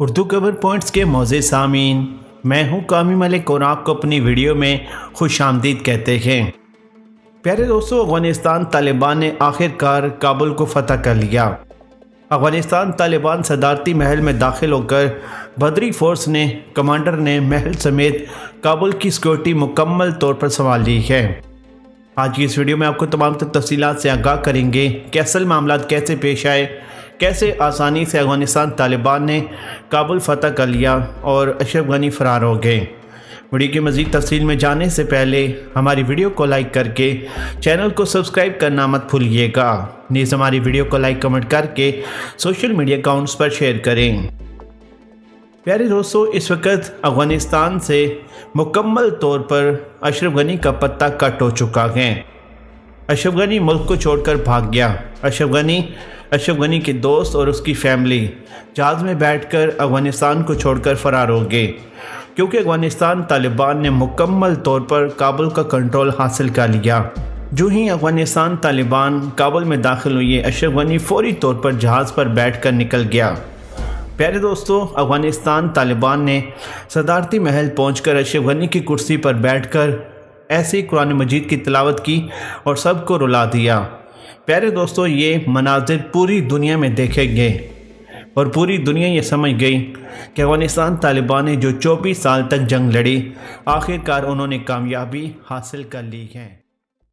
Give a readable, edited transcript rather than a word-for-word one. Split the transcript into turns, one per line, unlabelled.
اردو کور points کے معزز سامعین، میں ہوں کامی ملک اور آپ کو اپنی ویڈیو میں خوش آمدید کہتے ہیں۔ پیارے دوستو، افغانستان طالبان نے آخر کار کابل کو فتح کر لیا۔ افغانستان طالبان صدارتی محل میں داخل ہو کر بدری فورس نے کمانڈر نے محل سمیت کابل کی سیکورٹی مکمل طور پر سنبھال لی ہے۔ آج کی اس ویڈیو میں آپ کو تمام تفصیلات سے آگاہ کریں گے کہ اصل معاملات کیسے پیش آئے، کیسے آسانی سے افغانستان طالبان نے کابل فتح کر لیا اور اشرف غنی فرار ہو گئے۔ ویڈیو کی مزید تفصیل میں جانے سے پہلے ہماری ویڈیو کو لائک کر کے چینل کو سبسکرائب کرنا مت بھولیے گا، نیز ہماری ویڈیو کو لائک کمنٹ کر کے سوشل میڈیا اکاؤنٹس پر شیئر کریں۔ پیارے دوستو، اس وقت افغانستان سے مکمل طور پر اشرف غنی کا پتہ کٹ ہو چکا ہے۔ اشرف غنی ملک کو چھوڑ کر بھاگ گیا۔ اشرف غنی کے دوست اور اس کی فیملی جہاز میں بیٹھ کر افغانستان کو چھوڑ کر فرار ہو گئے، کیونکہ افغانستان طالبان نے مکمل طور پر کابل کا کنٹرول حاصل کر لیا۔ جو ہی افغانستان طالبان کابل میں داخل ہوئے، اشرف غنی فوری طور پر جہاز پر بیٹھ کر نکل گیا۔ پیارے دوستو، افغانستان طالبان نے صدارتی محل پہنچ کر اشرف غنی کی کرسی پر بیٹھ کر ایسے قرآن مجید کی تلاوت کی اور سب کو رلا دیا۔ پیارے دوستو، یہ مناظر پوری دنیا میں دیکھے گئے اور پوری دنیا یہ سمجھ گئی کہ افغانستان طالبان نے جو 24 سال تک جنگ لڑی، آخر کار انہوں نے کامیابی حاصل کر لی ہے۔